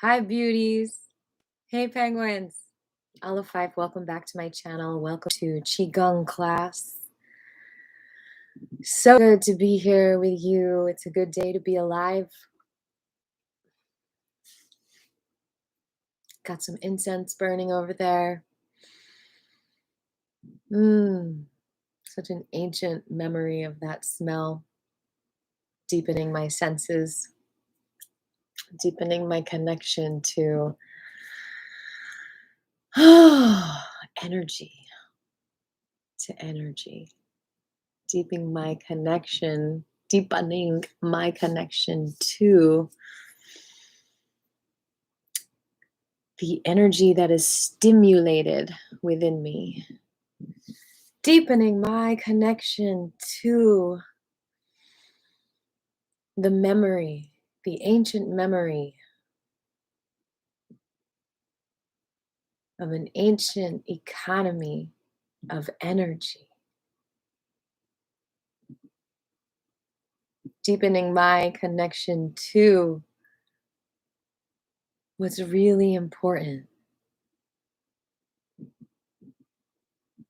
Hi, beauties. Hey, penguins. Olive 5, welcome back to my channel. Welcome to Qigong class. So good to be here with you. It's a good day to be alive. Got some incense burning over there. Such an ancient memory of that smell. Deepening my senses. Deepening my connection to energy. To energy. Deepening my connection to the energy that is stimulated within me. Deepening my connection to the memory, the ancient memory of an ancient economy of energy. Deepening my connection to what's really important.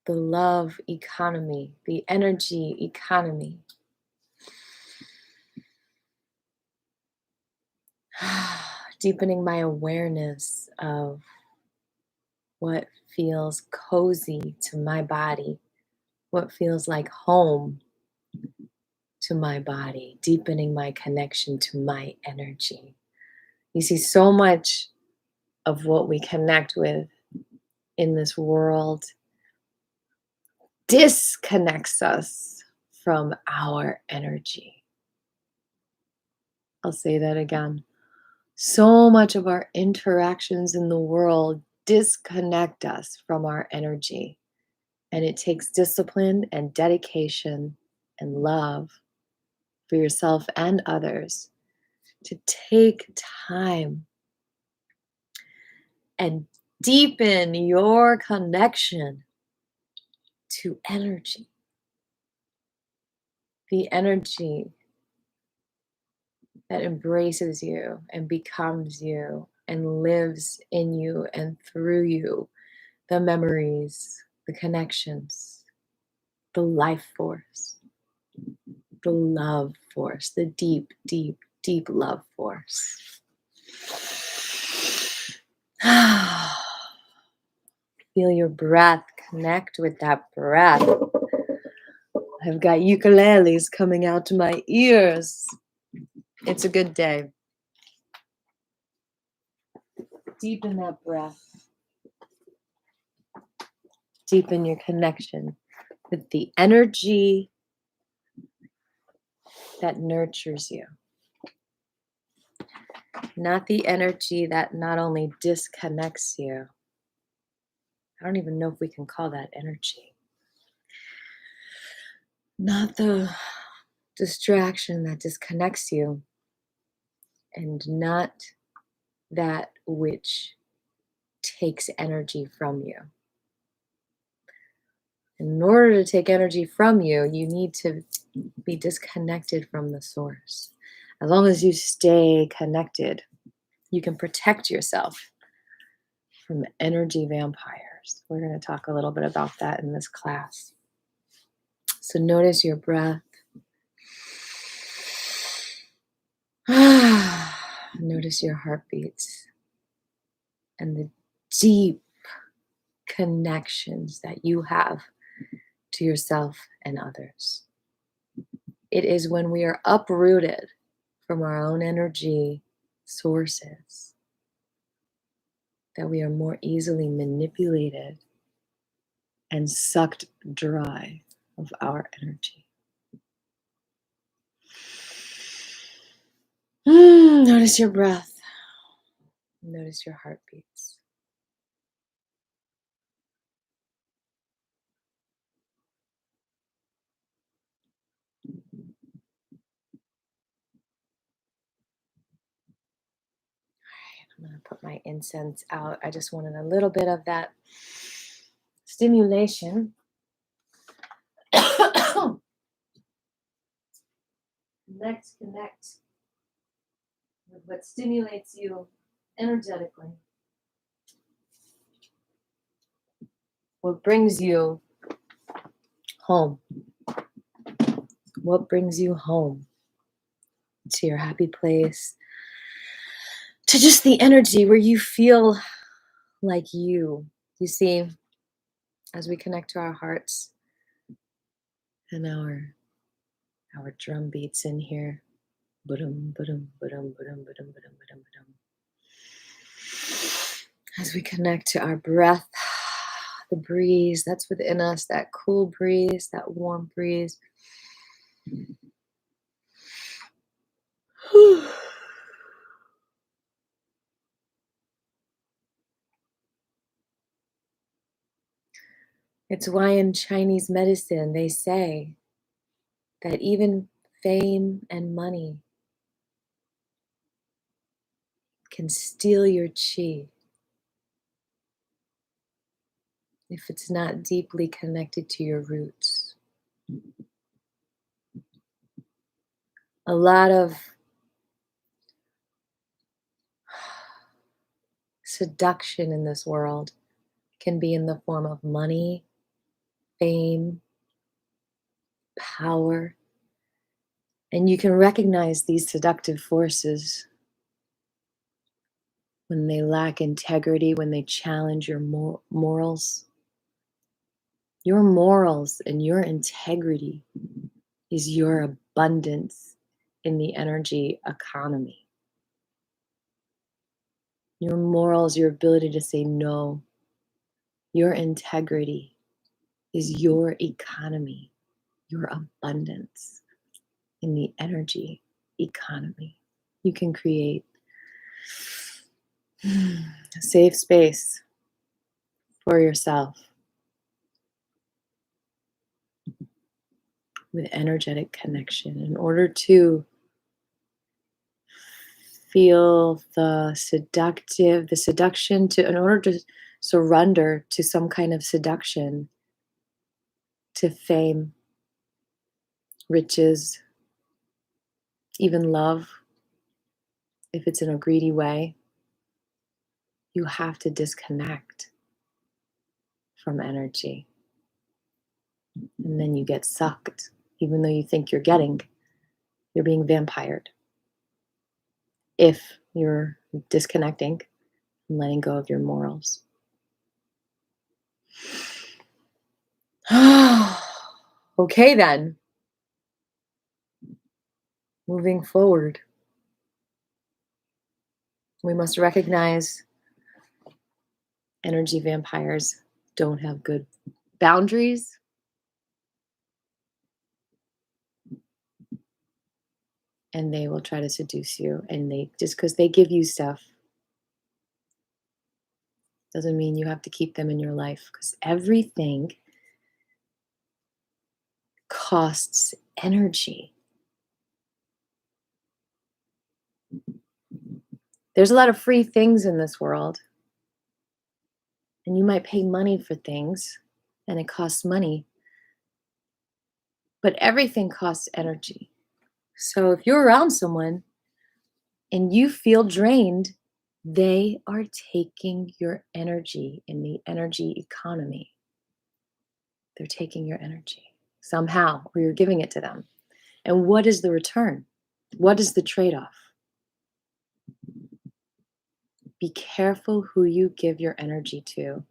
The love economy, the energy economy. Deepening my awareness of what feels cozy to my body, what feels like home to my body, deepening my connection to my energy. You see, so much of what we connect with in this world disconnects us from our energy. I'll say that again. So much of our interactions in the world disconnect us from our energy. And it takes discipline and dedication and love for yourself and others to take time and deepen your connection to energy. The energy that embraces you and becomes you and lives in you and through you. The memories, the connections, the life force, the love force, the deep, deep, deep love force. Feel your breath, connect with that breath. I've got ukuleles coming out to my ears. It's a good day. Deepen that breath. Deepen your connection with the energy that nurtures you. Not the energy that not only disconnects you. I don't even know if we can call that energy. Not the distraction that disconnects you, and not that which takes energy from you. In order to take energy from you, you need to be disconnected from the source. As long as you stay connected, you can protect yourself from energy vampires. We're going to talk a little bit about that in this class. So notice your breath. Notice your heartbeats and the deep connections that you have to yourself and others. It is when we are uprooted from our own energy sources that we are more easily manipulated and sucked dry of our energy. Notice your breath. Notice your heartbeats. I'm going to put my incense out. I just wanted a little bit of that stimulation. Connect with what stimulates you energetically. What brings you home? What brings you home to your happy place? To just the energy where you feel like you. You see, as we connect to our hearts and our drum beats in here. Ba-dum, ba-dum, ba-dum, ba-dum, ba-dum, ba-dum, ba-dum, ba-dum. As we connect to our breath, the breeze that's within us, that cool breeze, that warm breeze. It's why in Chinese medicine they say that even fame and money can steal your qi if it's not deeply connected to your roots. A lot of seduction in this world can be in the form of money, fame, power, and you can recognize these seductive forces when they lack integrity, when they challenge your morals. Your morals and your integrity is your abundance in the energy economy. Your morals, your ability to say no, your integrity is your economy, your abundance in the energy economy. You can create a safe space for yourself with energetic connection in order to feel the seduction in order to surrender to some kind of seduction, to fame, riches, even love, if it's in a greedy way, you have to disconnect from energy. And then you get sucked. Even though you think you're being vampired. If you're disconnecting and letting go of your morals. Okay then. Moving forward. We must recognize energy vampires don't have good boundaries. And they will try to seduce you. And just because they give you stuff doesn't mean you have to keep them in your life, because everything costs energy. There's a lot of free things in this world. And you might pay money for things, and it costs money. But everything costs energy. So if you're around someone and you feel drained, they are taking your energy in the energy economy. They're taking your energy somehow, or you're giving it to them. And what is the return? What is the trade-off? Be careful who you give your energy to,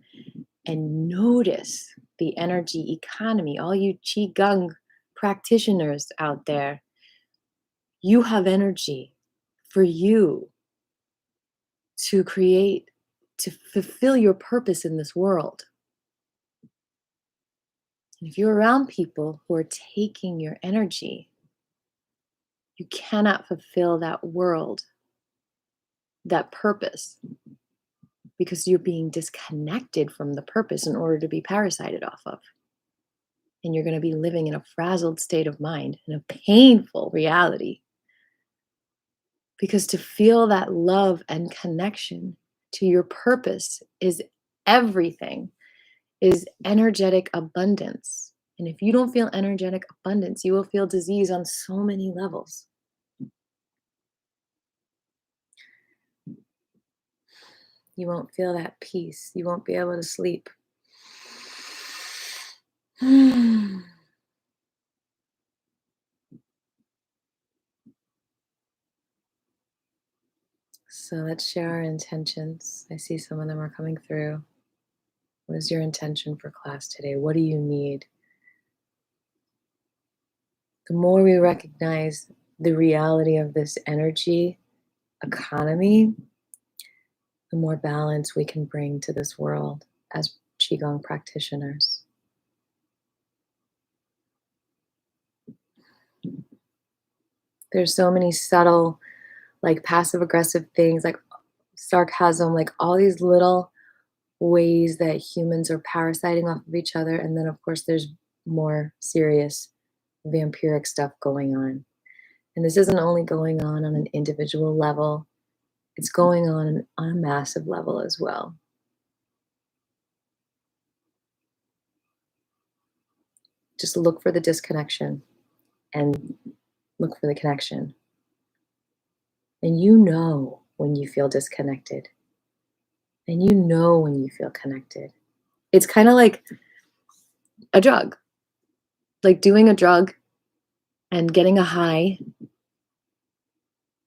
and notice the energy economy. All you Qigong practitioners out there, you have energy for you to create, to fulfill your purpose in this world. And if you're around people who are taking your energy, you cannot fulfill that world, that purpose, because you're being disconnected from the purpose in order to be parasited off of. And you're going to be living in a frazzled state of mind, in a painful reality. Because to feel that love and connection to your purpose is everything, is energetic abundance. And if you don't feel energetic abundance, you will feel disease on so many levels. You won't feel that peace. You won't be able to sleep. So let's share our intentions. I see some of them are coming through. What is your intention for class today? What do you need? The more we recognize the reality of this energy economy, the more balance we can bring to this world as Qigong practitioners. There's so many subtle, like passive aggressive things, like sarcasm, like all these little ways that humans are parasiting off of each other. And then, of course, there's more serious vampiric stuff going on. And this isn't only going on an individual level, it's going on a massive level as well. Just look for the disconnection and look for the connection. And you know when you feel disconnected. And you know when you feel connected. It's kind of like a drug. Like doing a drug and getting a high,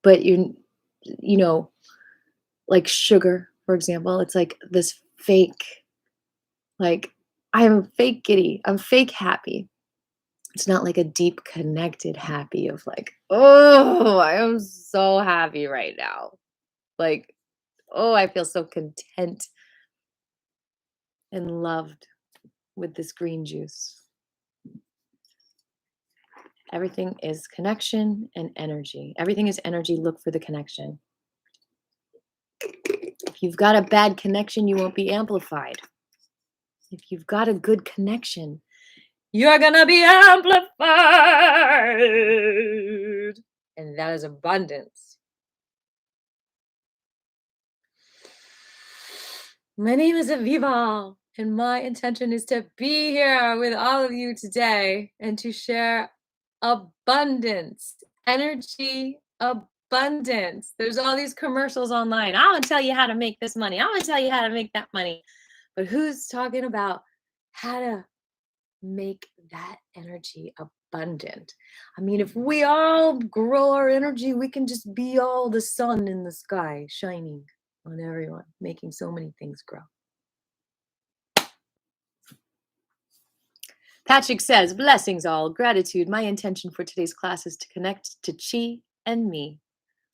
but you know, like sugar, for example, it's like this fake, like, I'm fake giddy, I'm fake happy. It's not like a deep connected happy of like, oh, I am so happy right now. Like, oh, I feel so content and loved with this green juice. Everything is connection and energy. Everything is energy. Look for the connection. If you've got a bad connection, you won't be amplified. If you've got a good connection, you're gonna be amplified. And that is abundance. My name is Aviva, and my intention is to be here with all of you today and to share abundance, energy, abundance. There's all these commercials online. I want to tell you how to make this money. I want to tell you how to make that money. But who's talking about how to make that energy abundant? I mean, if we all grow our energy, we can just be all the sun in the sky shining on everyone, making so many things grow. Patrick says, blessings all, gratitude. My intention for today's class is to connect to Qi and me,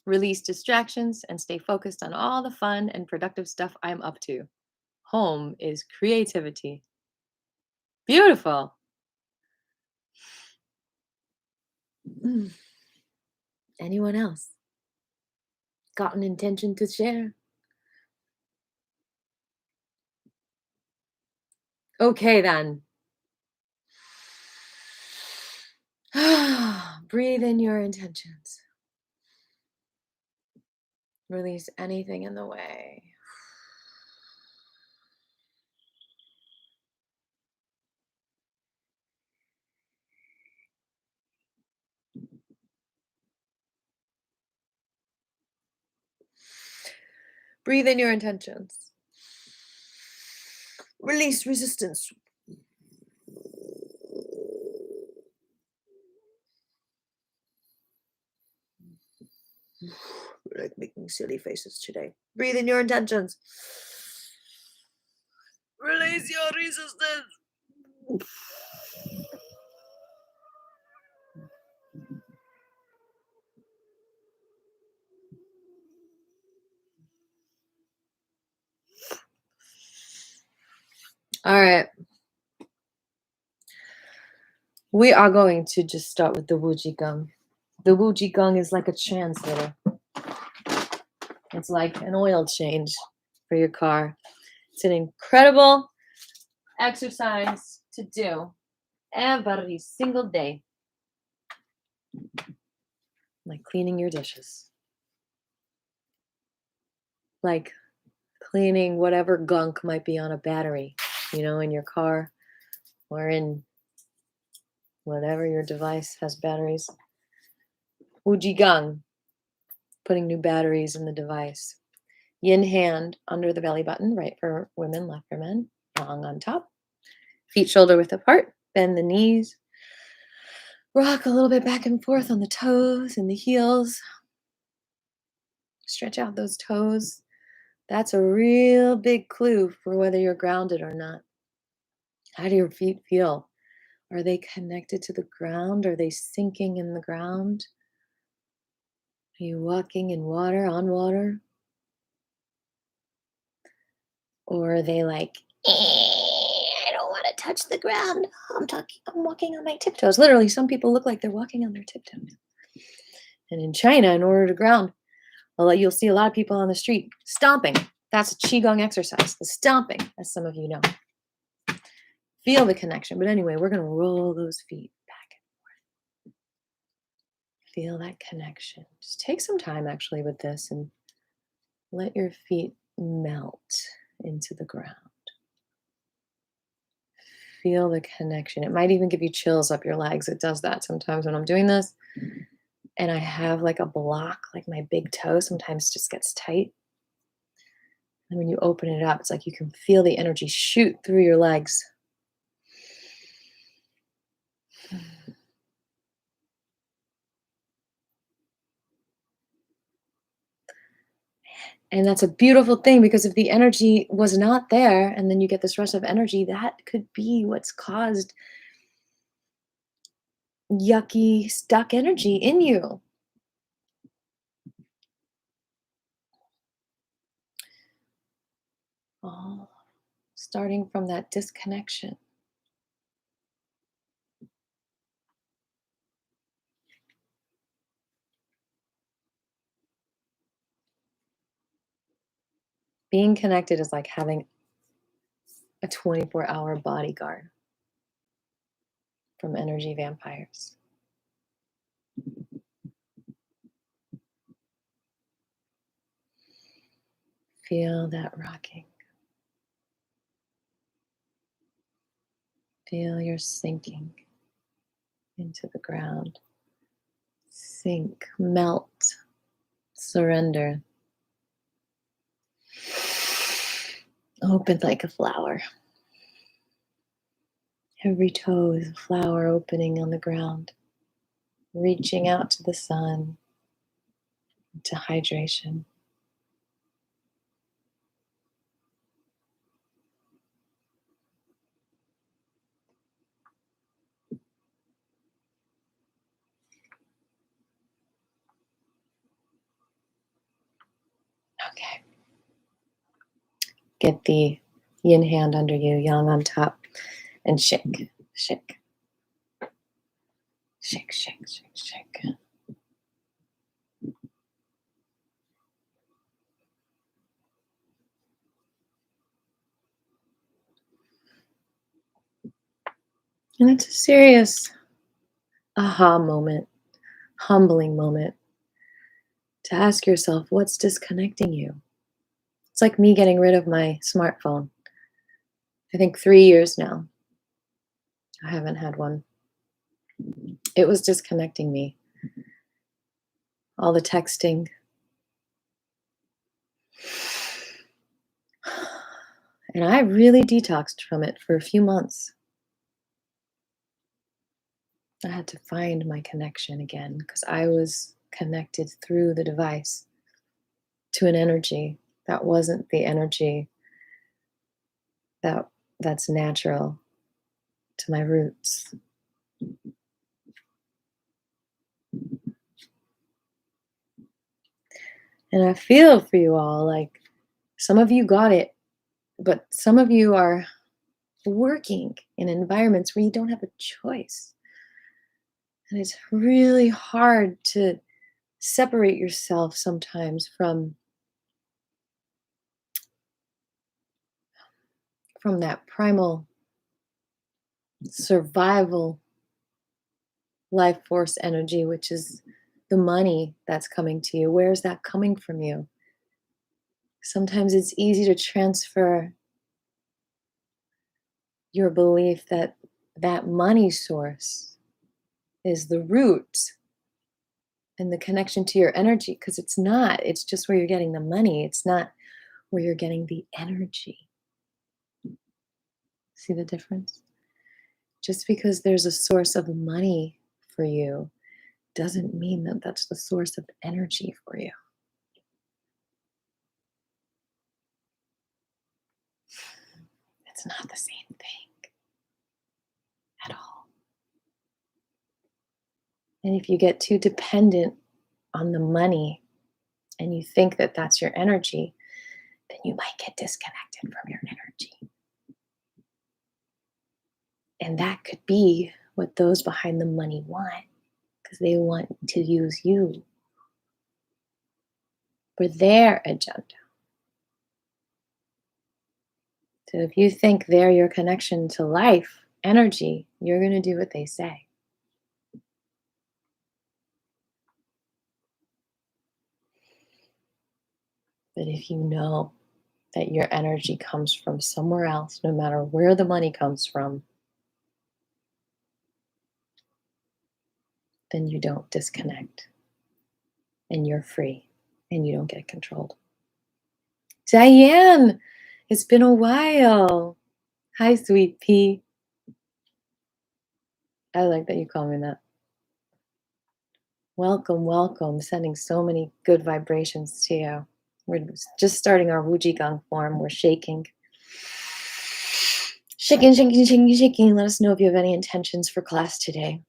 release distractions, and stay focused on all the fun and productive stuff I'm up to. Home is creativity. Beautiful. Anyone else got an intention to share? Okay, then. Breathe in your intentions. Release anything in the way. Breathe in your intentions. Release resistance. We're like making silly faces today. Breathe in your intentions. Release your resistance. All right. We are going to just start with the Wu Qigong. The Wu Qigong is like a translator. It's like an oil change for your car. It's an incredible exercise to do every single day. Like cleaning your dishes. Like cleaning whatever gunk might be on a battery, in your car or in whatever your device has batteries. Qi Gong, putting new batteries in the device. Yin hand under the belly button, right for women, left for men. Yang on top. Feet shoulder width apart. Bend the knees. Rock a little bit back and forth on the toes and the heels. Stretch out those toes. That's a real big clue for whether you're grounded or not. How do your feet feel? Are they connected to the ground? Are they sinking in the ground? Are you walking in water, on water? Or are they like, I don't want to touch the ground. I'm walking on my tiptoes. Literally, some people look like they're walking on their tiptoes. And in China, in order to ground, you'll see a lot of people on the street stomping. That's a Qigong exercise, the stomping, as some of you know. Feel the connection. But anyway, we're going to roll those feet back and forth. Feel that connection. Just take some time actually with this and let your feet melt into the ground. Feel the connection. It might even give you chills up your legs. It does that sometimes when I'm doing this. And I have like a block, like my big toe sometimes just gets tight. And when you open it up, it's like you can feel the energy shoot through your legs. And that's a beautiful thing, because if the energy was not there and then you get this rush of energy, that could be what's caused yucky, stuck energy in you. All starting from that disconnection. Being connected is like having a 24-hour bodyguard from energy vampires. Feel that rocking. Feel your sinking into the ground. Sink, melt, surrender. Open like a flower. Every toe is a flower opening on the ground, reaching out to the sun, to hydration. Okay. Get the yin hand under you, yang on top, and shake, shake. Shake, shake, shake, shake. And it's a serious aha moment, humbling moment to ask yourself, what's disconnecting you? It's like me getting rid of my smartphone. I think 3 years now. I haven't had one. It was disconnecting me. All the texting. And I really detoxed from it for a few months. I had to find my connection again because I was connected through the device to an energy that wasn't the energy that's natural to my roots. And I feel for you all, like some of you got it, but some of you are working in environments where you don't have a choice. And it's really hard to separate yourself sometimes from that primal survival life force energy, which is the money that's coming to you. Where's that coming from you? Sometimes it's easy to transfer your belief that that money source is the root and the connection to your energy, because it's not. It's just where you're getting the money. It's not where you're getting the energy. See the difference? Just because there's a source of money for you doesn't mean that that's the source of energy for you. It's not the same thing at all. And if you get too dependent on the money and you think that that's your energy, then you might get disconnected from your energy. And that could be what those behind the money want, because they want to use you for their agenda. So if you think they're your connection to life, energy, you're going to do what they say. But if you know that your energy comes from somewhere else, no matter where the money comes from, then you don't disconnect and you're free and you don't get controlled. Diane, it's been a while. Hi, sweet pea. I like that you call me that. Welcome, welcome. Sending so many good vibrations to you. We're just starting our Wu Qigong form. We're shaking. Shaking, shaking, shaking, shaking. Let us know if you have any intentions for class today.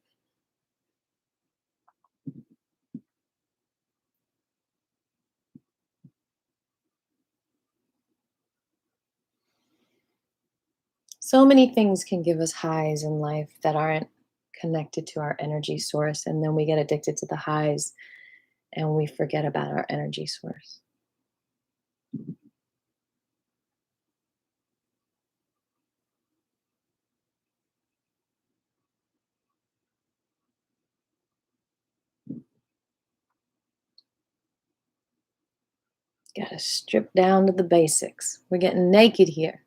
So many things can give us highs in life that aren't connected to our energy source, and then we get addicted to the highs and we forget about our energy source. Gotta strip down to the basics. We're getting naked here.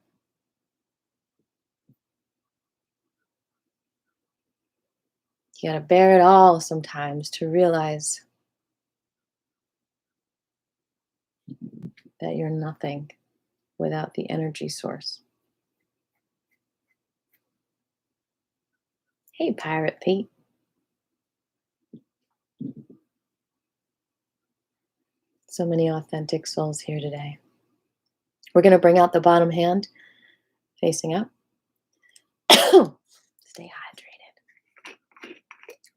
You gotta bear it all sometimes to realize that you're nothing without the energy source. Hey, Pirate Pete. So many authentic souls here today. We're gonna bring out the bottom hand facing up. Stay hydrated.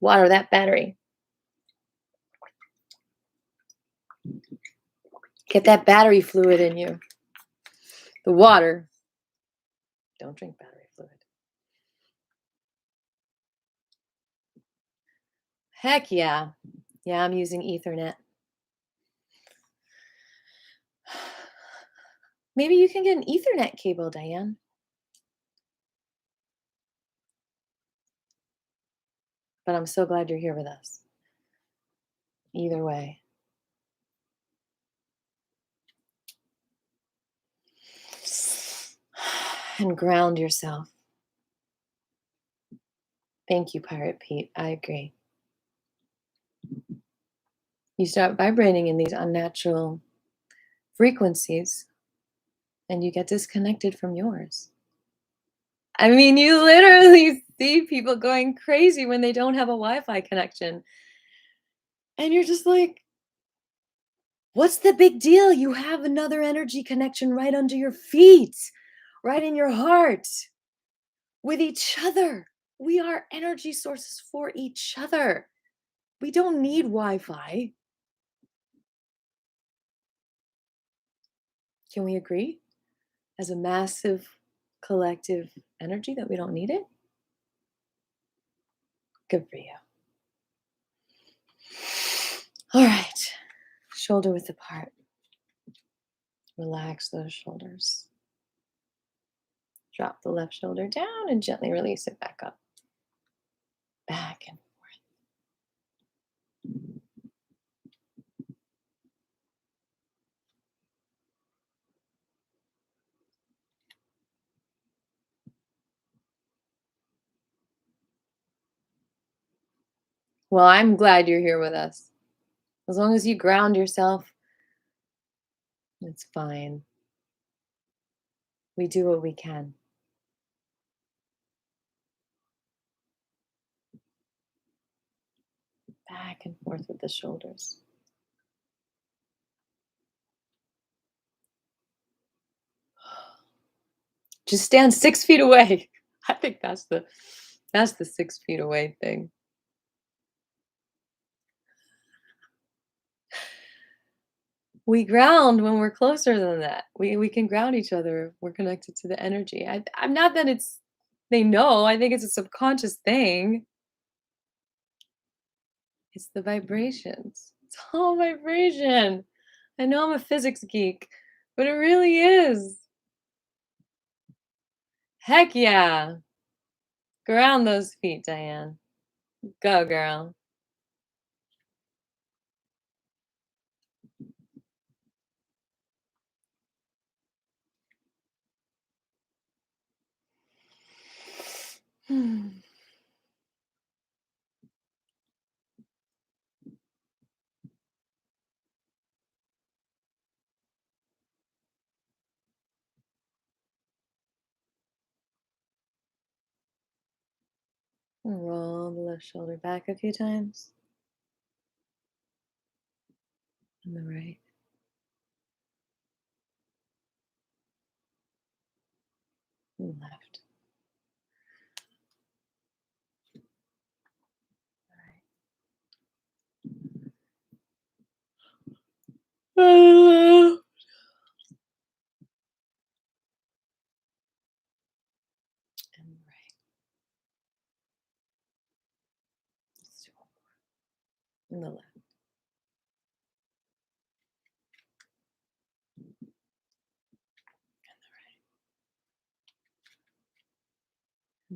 Water that battery. Get that battery fluid in you. The water. Don't drink battery fluid. Heck yeah. Yeah, I'm using Ethernet. Maybe you can get an Ethernet cable, Diane. But I'm so glad you're here with us. Either way. And ground yourself. Thank you, Pirate Pete. I agree. You start vibrating in these unnatural frequencies and you get disconnected from yours. I mean, you literally see people going crazy when they don't have a Wi-Fi connection. And you're just like, what's the big deal? You have another energy connection right under your feet, right in your heart, with each other. We are energy sources for each other. We don't need Wi-Fi. Can we agree as a massive collective energy that we don't need it? Good for you. All right, shoulder width apart. Relax those shoulders. Drop the left shoulder down and gently release it back up. Back and forth. Well, I'm glad you're here with us. As long as you ground yourself, it's fine. We do what we can. Back and forth with the shoulders. Just stand 6 feet away. I think that's the 6 feet away thing. We ground when we're closer than that. We can ground each other if we're connected to the energy. I'm not that it's they know, I think it's a subconscious thing. It's the vibrations. It's all vibration. I know I'm a physics geek, but it really is. Heck yeah. Ground those feet, Diane. Go, girl. Roll the left shoulder back a few times. And the right. And left. All right. And the right. Let's do one more. And the left.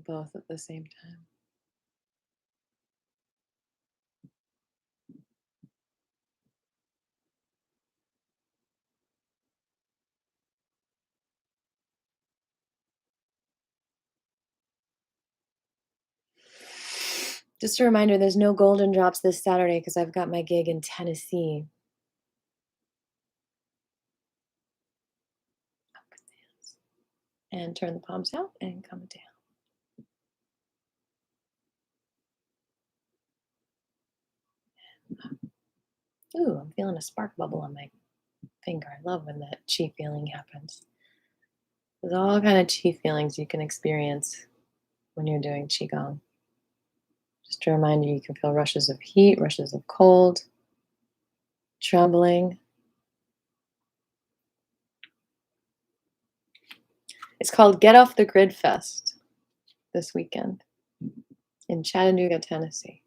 Both at the same time. Just a reminder, there's no golden drops this Saturday because I've got my gig in Tennessee. Up with the hands. And turn the palms out and come down. Ooh, I'm feeling a spark bubble on my finger. I love when that chi feeling happens. There's all kind of chi feelings you can experience when you're doing Qigong. Just a reminder, you can feel rushes of heat, rushes of cold, trembling. It's called Get Off the Grid Fest this weekend in Chattanooga, Tennessee.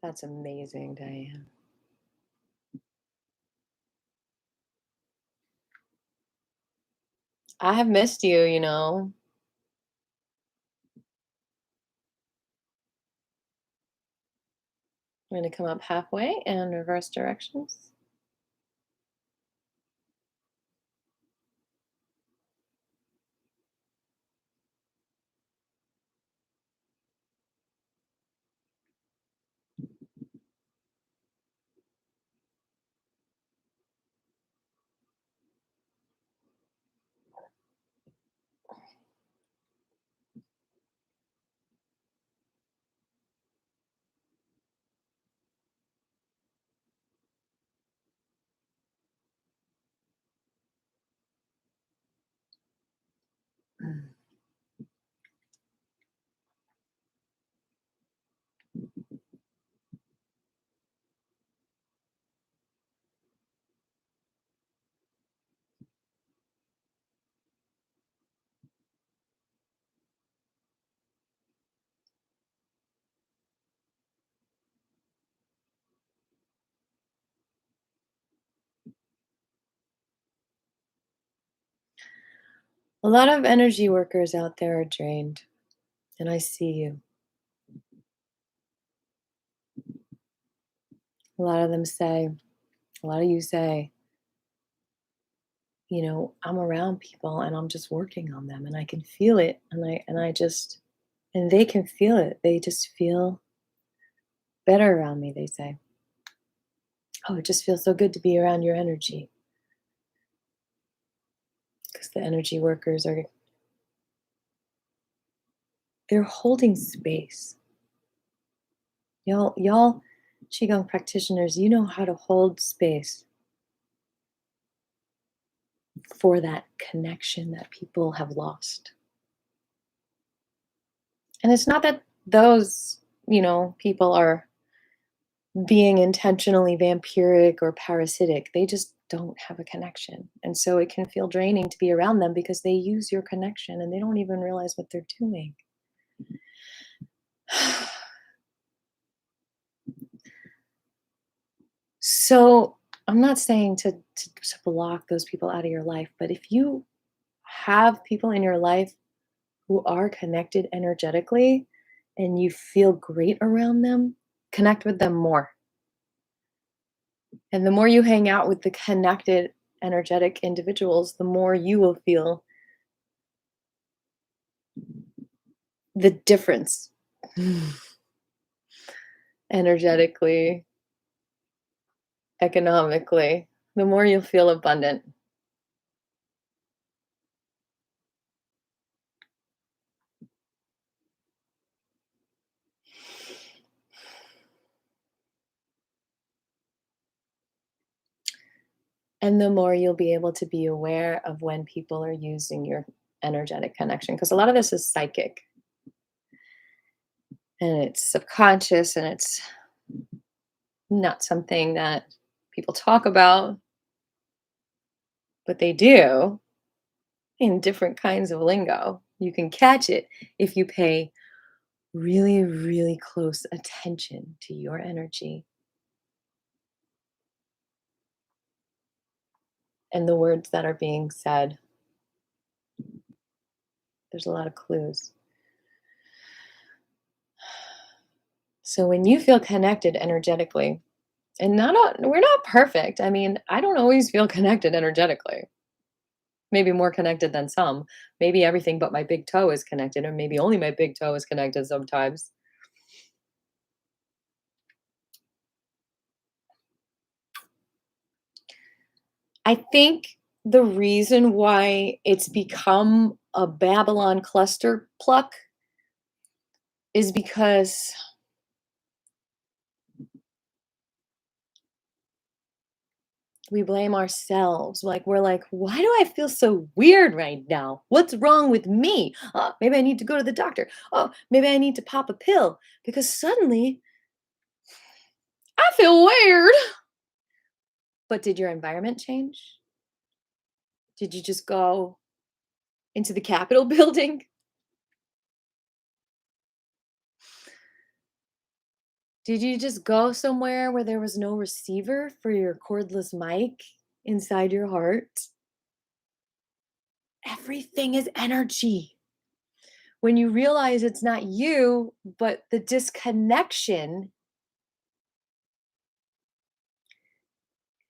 That's amazing, Diane. I have missed you, you know. I'm going to come up halfway and reverse directions. A lot of energy workers out there are drained, and I see you. A lot of them say, a lot of you say, I'm around people and I'm just working on them and I can feel it and they can feel it. They just feel better around me, they say. Oh, it just feels so good to be around your energy. Because the energy workers they're holding space. Y'all Qigong practitioners, you know how to hold space for that connection that people have lost. And it's not that those, people are being intentionally vampiric or parasitic. They just don't have a connection. And so it can feel draining to be around them because they use your connection and they don't even realize what they're doing. So I'm not saying to block those people out of your life, but if you have people in your life who are connected energetically and you feel great around them, connect with them more. And the more you hang out with the connected, energetic individuals, the more you will feel the difference energetically, economically, the more you'll feel abundant. And the more you'll be able to be aware of when people are using your energetic connection. Because a lot of this is psychic and it's subconscious and it's not something that people talk about, but they do in different kinds of lingo. You can catch it if you pay really, really close attention to your energy and the words that are being said. There's a lot of clues. So when you feel connected energetically, and we're not perfect. I mean, I don't always feel connected energetically. Maybe more connected than some. Maybe everything but my big toe is connected, or maybe only my big toe is connected sometimes. I think the reason why it's become a Babylon cluster pluck is because we blame ourselves. Like, we're like, why do I feel so weird right now? What's wrong with me? Maybe I need to go to the doctor. Oh, maybe I need to pop a pill because suddenly I feel weird. But did your environment change? Did you just go into the Capitol building? Did you just go somewhere where there was no receiver for your cordless mic inside your heart? Everything is energy. When you realize it's not you, but the disconnection,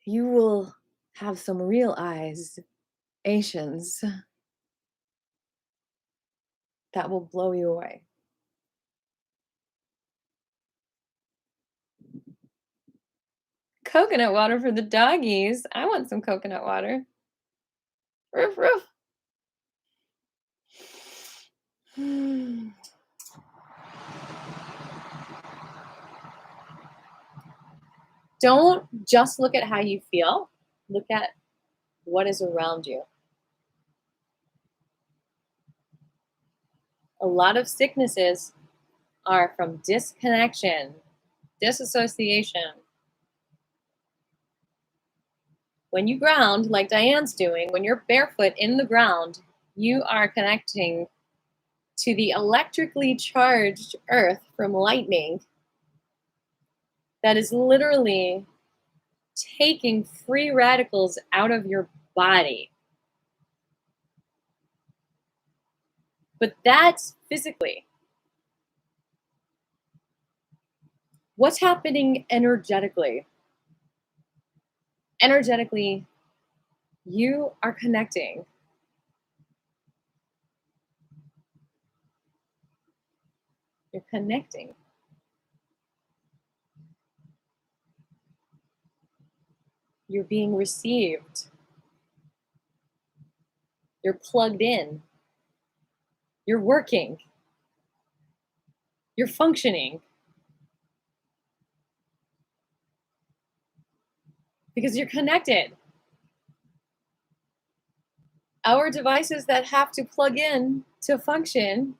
you will have some realizations that will blow you away. Coconut water for the doggies. I want some coconut water. Roof, roof. Don't just look at how you feel, look at what is around you. A lot of sicknesses are from disconnection, disassociation. When you ground, like Diane's doing, when you're barefoot in the ground, you are connecting to the electrically charged earth from lightning that is literally taking free radicals out of your body. But that's physically. What's happening energetically? Energetically, you are connecting. You're connecting. You're being received. You're plugged in. You're working. You're functioning. Because you're connected. Our devices that have to plug in to function,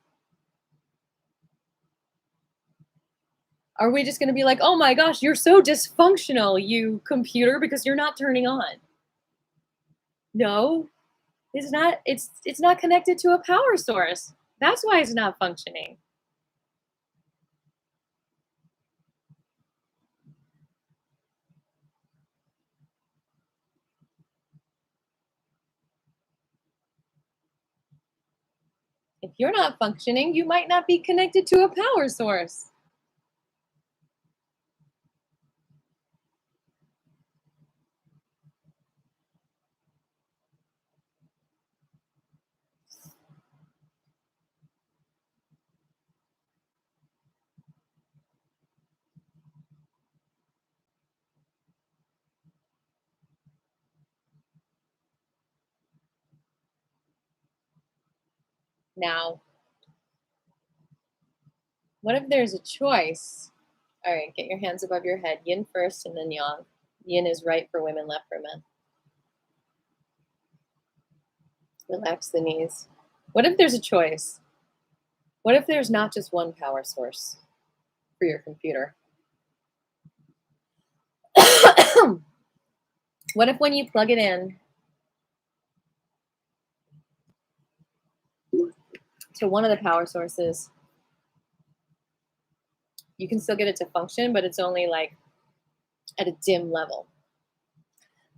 are we just going to be like, oh my gosh, you're so dysfunctional, you computer, because you're not turning on? No, it's not. It's not connected to a power source. That's why it's not functioning. If you're not functioning, you might not be connected to a power source. Now, what if there's a choice? All right, get your hands above your head. Yin first and then yang. Yin is right for women, left for men. Relax the knees. What if there's a choice? What if there's not just one power source for your computer? What if when you plug it in to one of the power sources, you can still get it to function, but it's only like at a dim level.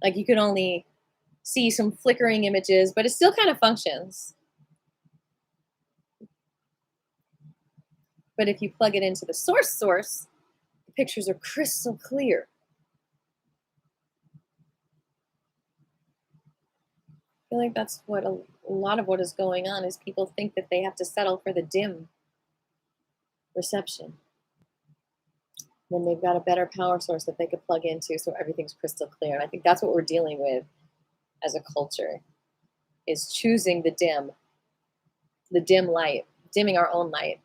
Like you can only see some flickering images, but it still kind of functions. But if you plug it into the source, the pictures are crystal clear. I feel like that's what a lot of what is going on is people think that they have to settle for the dim reception when they've got a better power source that they could plug into so everything's crystal clear. And I think that's what we're dealing with as a culture, is choosing the dim light, dimming our own light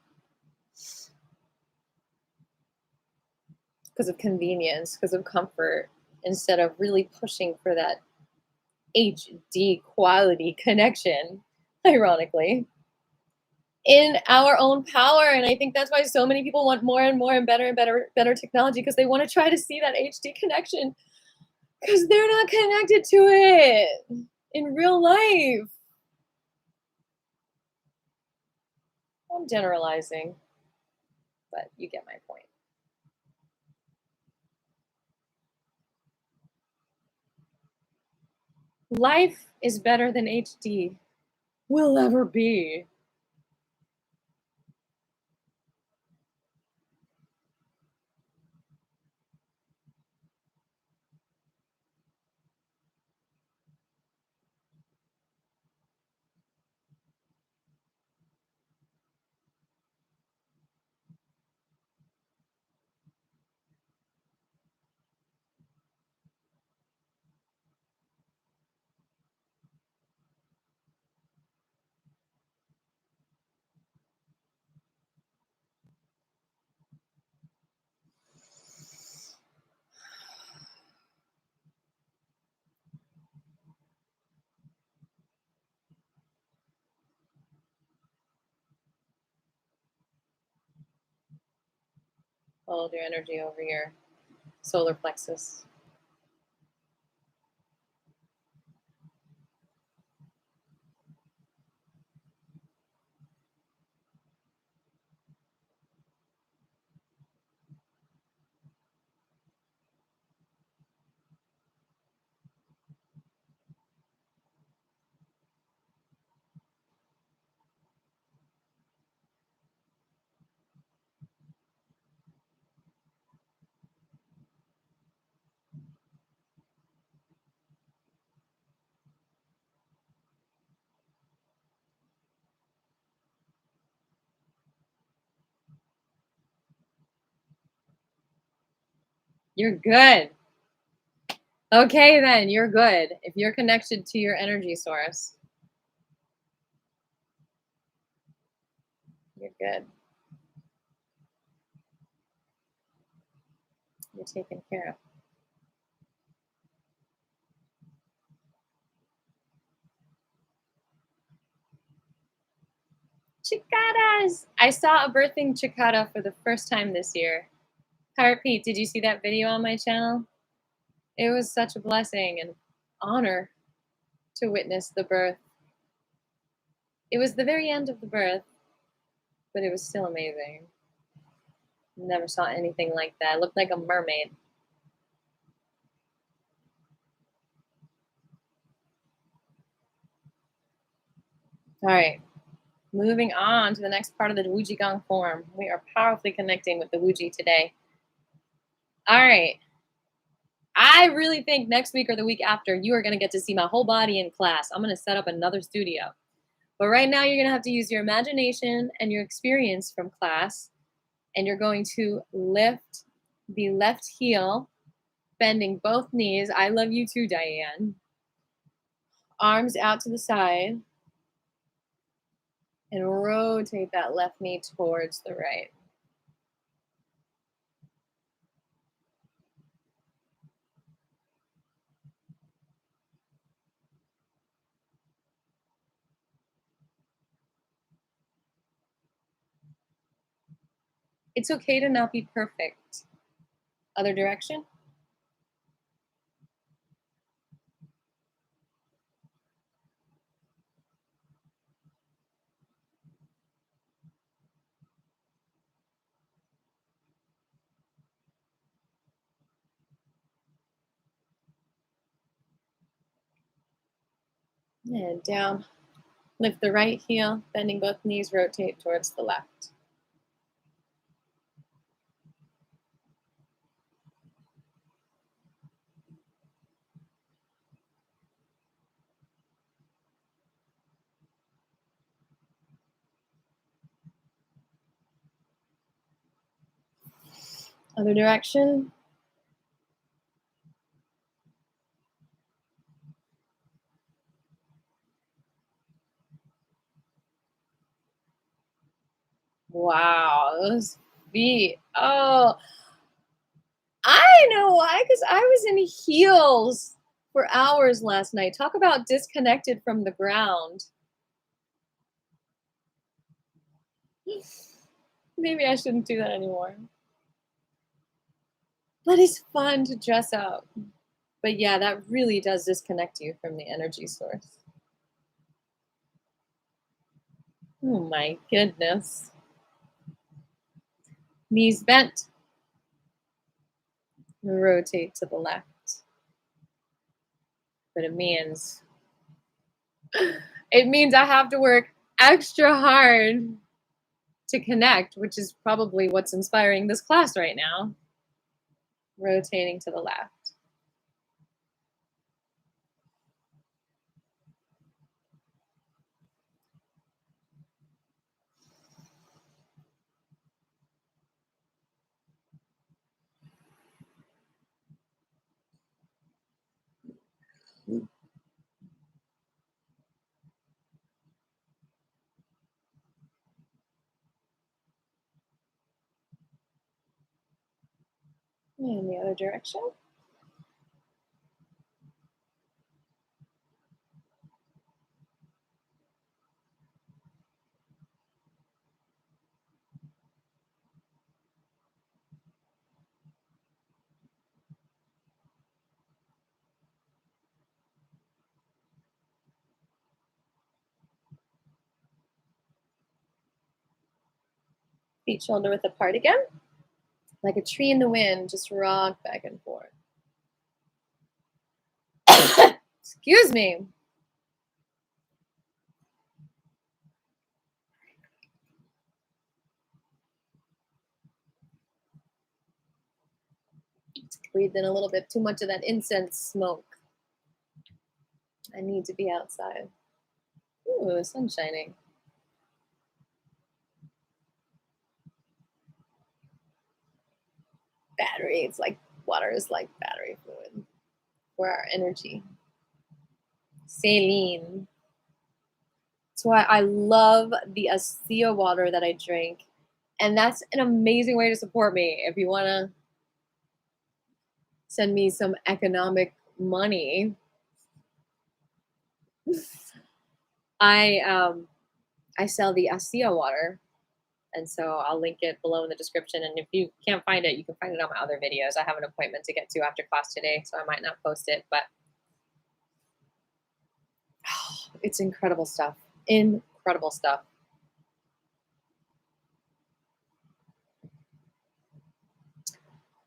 because of convenience, because of comfort, instead of really pushing for that HD quality connection, ironically, in our own power. And I think that's why so many people want more and more and better technology, because they want to try to see that HD connection because they're not connected to it in real life. I'm generalizing, but you get my point. Life is better than HD will ever be. Hold your energy over your solar plexus. You're good. Okay, then you're good. If you're connected to your energy source, you're good. You're taken care of. Cicadas! I saw a birthing cicada for the first time this year. Pirate Pete, did you see that video on my channel? It was such a blessing and honor to witness the birth. It was the very end of the birth, but it was still amazing. Never saw anything like that. It looked like a mermaid. All right, moving on to the next part of the Wu Qigong form. We are powerfully connecting with the Wu Ji today. All right. I really think next week or the week after, you are going to get to see my whole body in class. I'm going to set up another studio. But right now, you're going to have to use your imagination and your experience from class. And you're going to lift the left heel, bending both knees. I love you too, Diane. Arms out to the side. And rotate that left knee towards the right. It's okay to not be perfect. Other direction. And down. Lift the right heel, bending both knees, rotate towards the left. Other direction. Wow, those feet. Oh, I know why, because I was in heels for hours last night. Talk about disconnected from the ground. Maybe I shouldn't do that anymore. But it's fun to dress up. But yeah, that really does disconnect you from the energy source. Oh my goodness. Knees bent. Rotate to the left. But it means I have to work extra hard to connect, which is probably what's inspiring this class right now. Rotating to the left. In the other direction. Feet shoulder width apart again. Like a tree in the wind, just rock back and forth. Excuse me. Breathed in a little bit too much of that incense smoke. I need to be outside. Ooh, the sun's shining. Battery, it's like Water is like battery fluid for our energy. Saline. That's why I love the Asia water that I drink. And that's an amazing way to support me. If you want to send me some economic money, I sell the Asia water, and so I'll link it below in the description. And if you can't find it, you can find it on my other videos. I have an appointment to get to after class today, so I might not post it, but it's incredible stuff. Incredible stuff.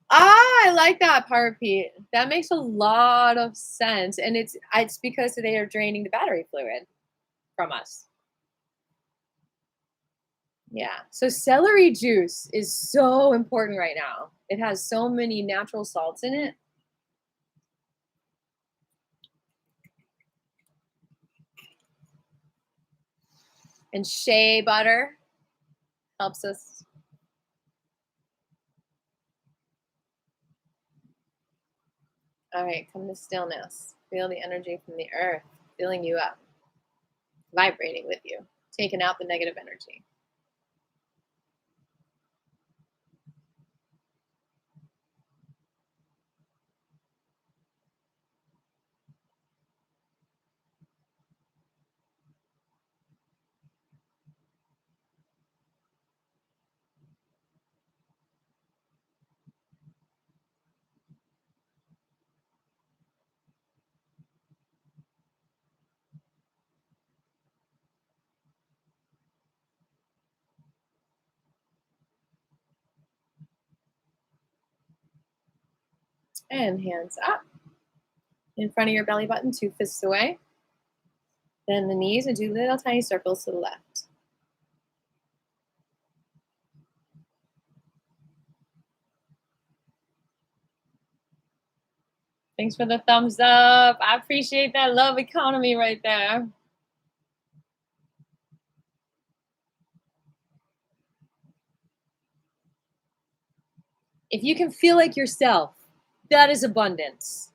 I like that part, Pete. That makes a lot of sense, and it's because they are draining the battery fluid from us. Yeah. So celery juice is so important right now. It has so many natural salts in it. And shea butter helps us. All right, come to stillness. Feel the energy from the earth filling you up, vibrating with you, taking out the negative energy. And hands up. In front of your belly button, 2 fists away. Bend the knees and do little tiny circles to the left. Thanks for the thumbs up. I appreciate that love economy right there. If you can feel like yourself, that is abundance.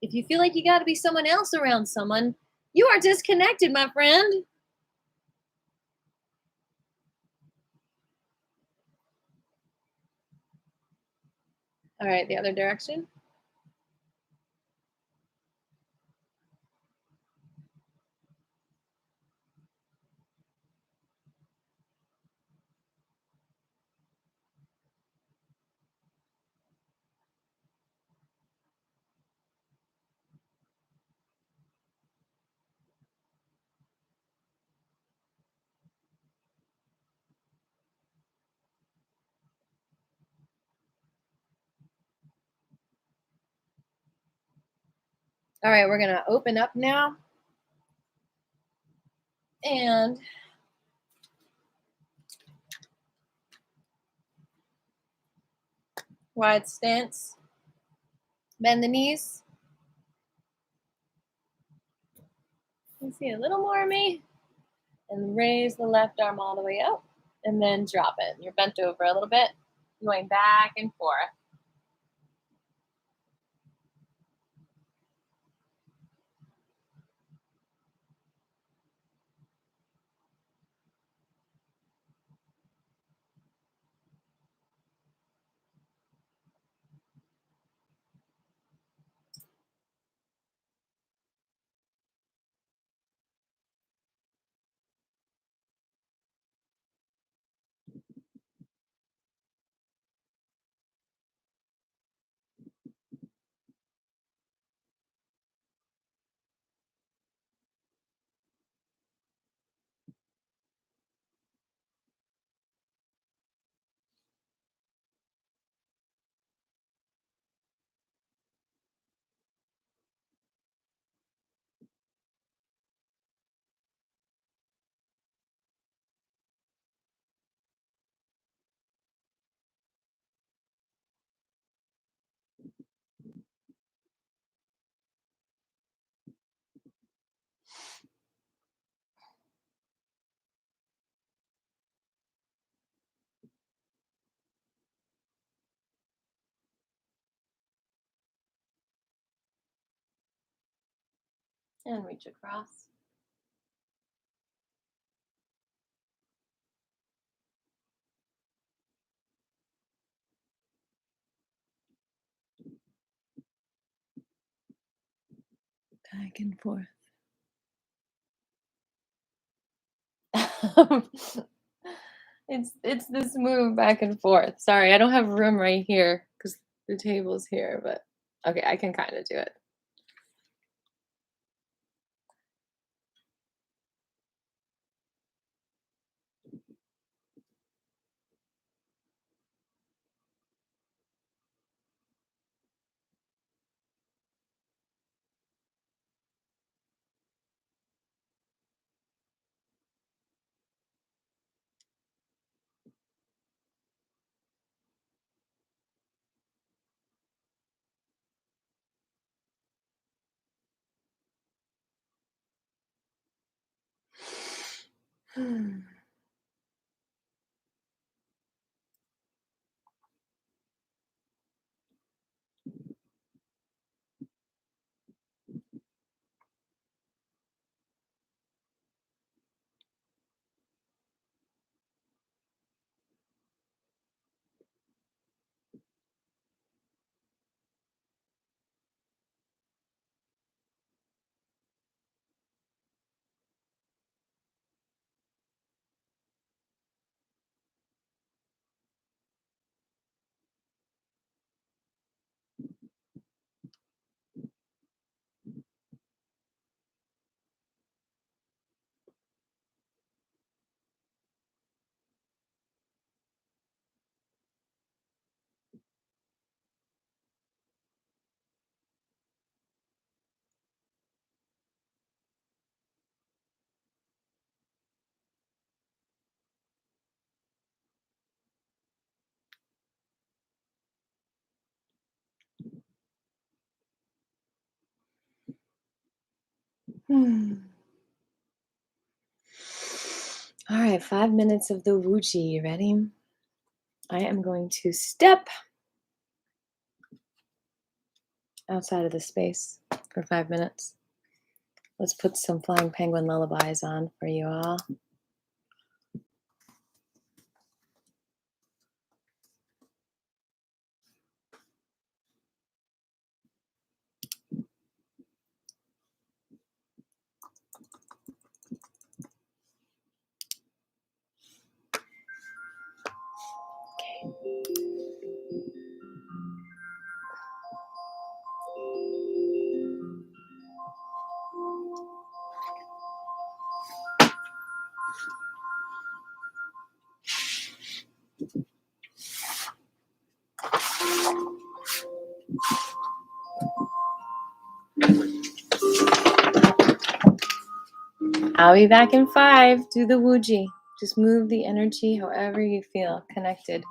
If you feel like you got to be someone else around someone, you are disconnected, my friend. All right, the other direction. All right, we're going to open up now. And wide stance. Bend the knees. You can see a little more of me. And raise the left arm all the way up. And then drop it. You're bent over a little bit, going back and forth. And reach across. Back and forth. It's this move back and forth. Sorry, I don't have room right here because the table's here, but okay, I can kind of do it. All right, 5 minutes of the Wuji. You ready? I am going to step outside of the space for 5 minutes. Let's put some flying penguin lullabies on for you all. I'll be back in 5. Do the Wuji. Just move the energy however you feel connected.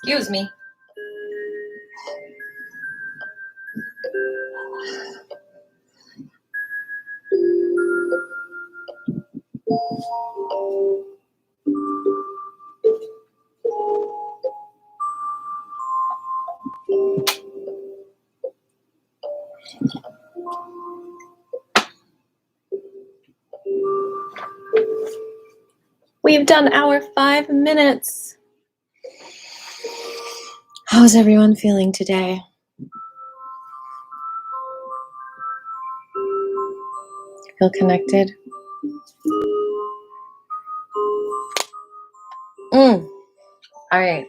Excuse me. We've done our 5 minutes. How's everyone feeling today? Feel connected? All right.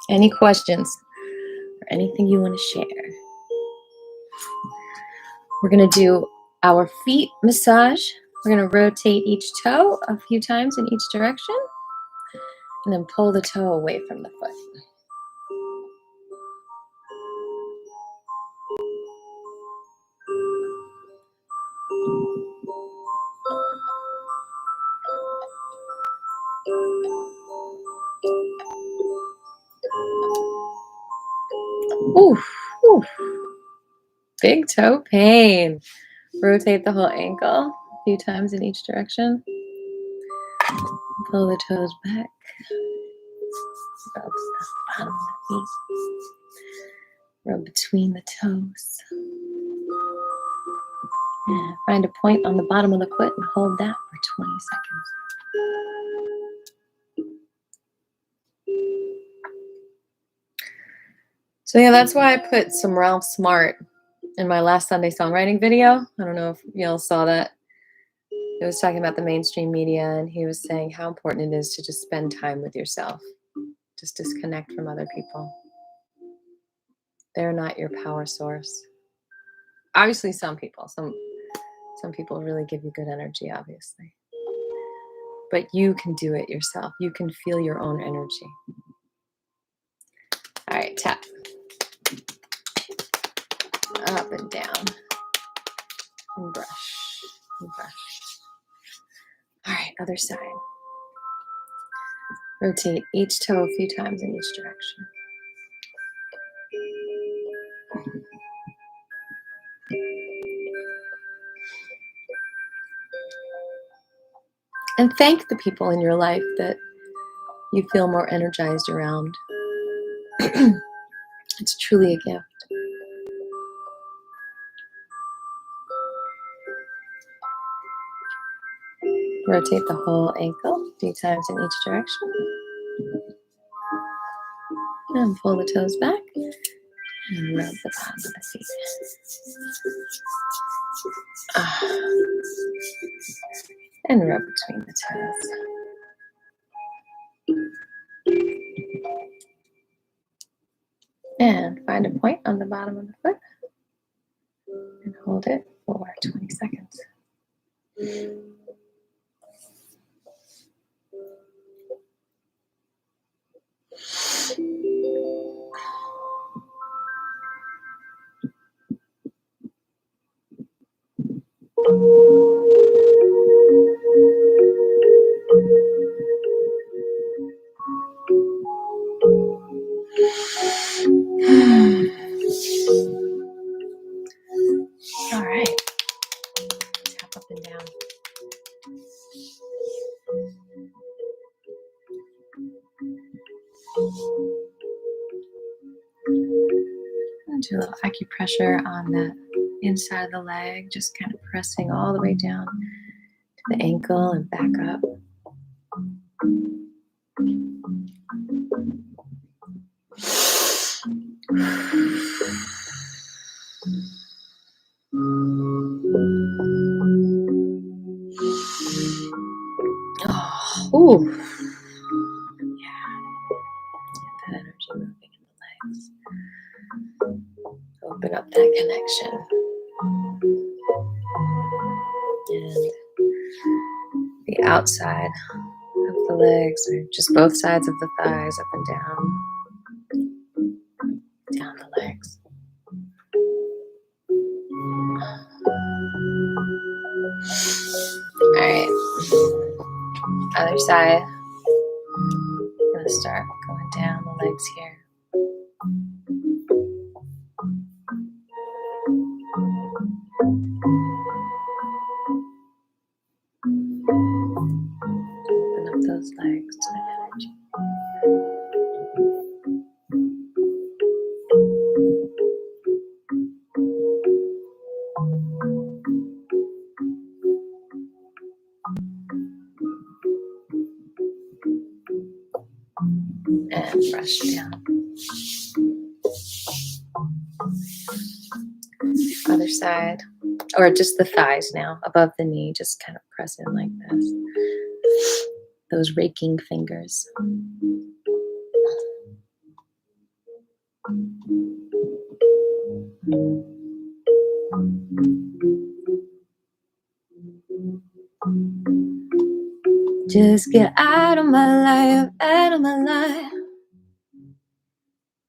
Any questions or anything you want to share? We're going to do our feet massage. We're going to rotate each toe a few times in each direction and then pull the toe away from the foot. Oof, oof. Big toe pain. Rotate the whole ankle a few times in each direction. Pull the toes back. Rub the bottom of the feet. Rub between the toes. Yeah, find a point on the bottom of the foot and hold that for 20 seconds. So yeah, that's why I put some Ralph Smart in my last Sunday songwriting video. I don't know if y'all saw that. He was talking about the mainstream media, and he was saying how important it is to just spend time with yourself. Just disconnect from other people. They're not your power source. Obviously, some people really give you good energy, obviously. But you can do it yourself. You can feel your own energy. All right, tap. Up and down. And brush. And brush. All right, other side. Rotate each toe a few times in each direction. And thank the people in your life that you feel more energized around. It's truly a gift. Rotate the whole ankle a few times in each direction. And pull the toes back. And rub the bottom of the feet. And rub between the toes. And find a point on the bottom of the foot. And hold it for 20 seconds. All right. Tap up and down. Do a little acupressure on the inside of the leg, just kind of pressing all the way down to the ankle and back up. Oh, ooh. Yeah. That energy moving in the legs. Open up that connection. And the outside of the legs, or just both sides of the thighs, up and down the legs. All right, other side. I'm gonna start going down the legs here. Open up those legs to the energy. And brush down. Other side, or just the thighs now, above the knee, just kind of press in like this. Those raking fingers. Just get out of my life, out of my life.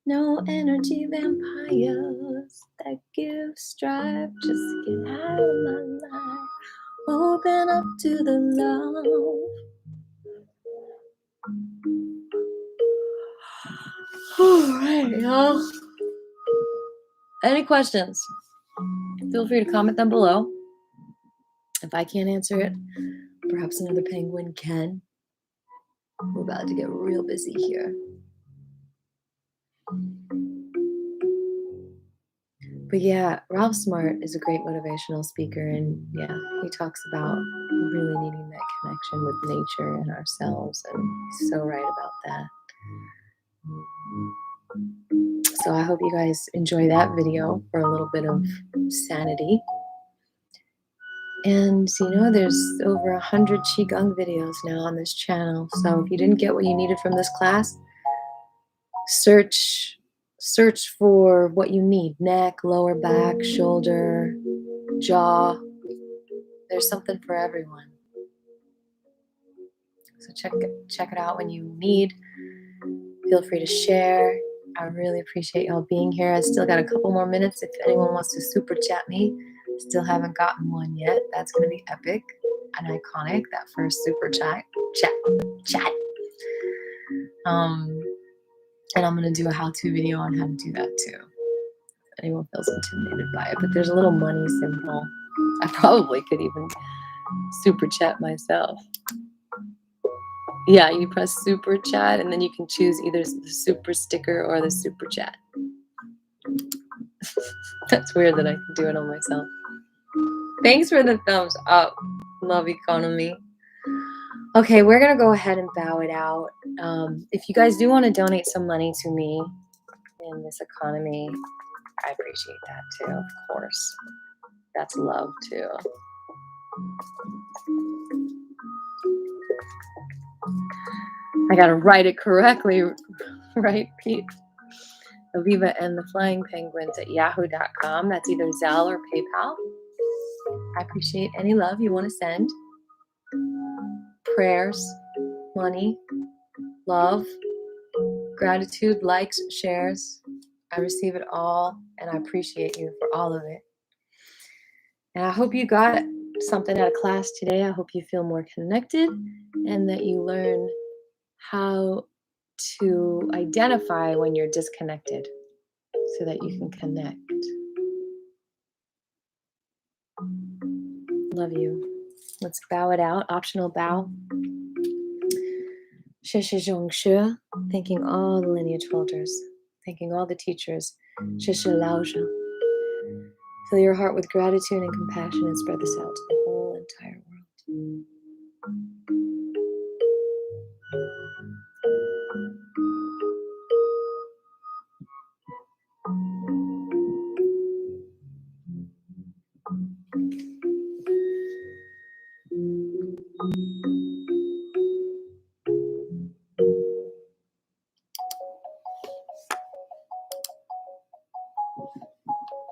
No energy vampires that give strife. Just get out of my life. Open up to the love. Alright, y'all. Any questions? Feel free to comment them below. If I can't answer it, perhaps another penguin can. We're about to get real busy here. But yeah, Ralph Smart is a great motivational speaker, and yeah, he talks about really needing that connection with nature and ourselves, and he's so right about that. So I hope you guys enjoy that video for a little bit of sanity. And you know, there's over 100 Qigong videos now on this channel. So if you didn't get what you needed from this class, search for what you need. Neck, lower back, shoulder, jaw. There's something for everyone. So check it out when you need. Feel free to share. I really appreciate y'all being here. I still got a couple more minutes if anyone wants to super chat me. Still haven't gotten one yet. That's going to be epic and iconic, that first super chat. And I'm going to do a how-to video on how to do that too. If anyone feels intimidated by it. But there's a little money symbol. I probably could even super chat myself. Yeah, you press super chat and then you can choose either the super sticker or the super chat. That's weird that I can do it on myself. Thanks for the thumbs up, Love Economy. Okay, we're going to go ahead and bow it out. If you guys do want to donate some money to me in this economy, I appreciate that too, of course. That's love too. I got to write it correctly, right, Pete? Aviva and the Flying Penguins at yahoo.com. That's either Zelle or PayPal. I appreciate any love you want to send. Prayers, money, love, gratitude, likes, shares. I receive it all, and I appreciate you for all of it. And I hope you got something out of class today. I hope you feel more connected and that you learn how to identify when you're disconnected so that you can connect. Love you. Let's bow it out. Optional bow. Thanking all the lineage holders. Thanking all the teachers. Fill your heart with gratitude and compassion and spread this out to the whole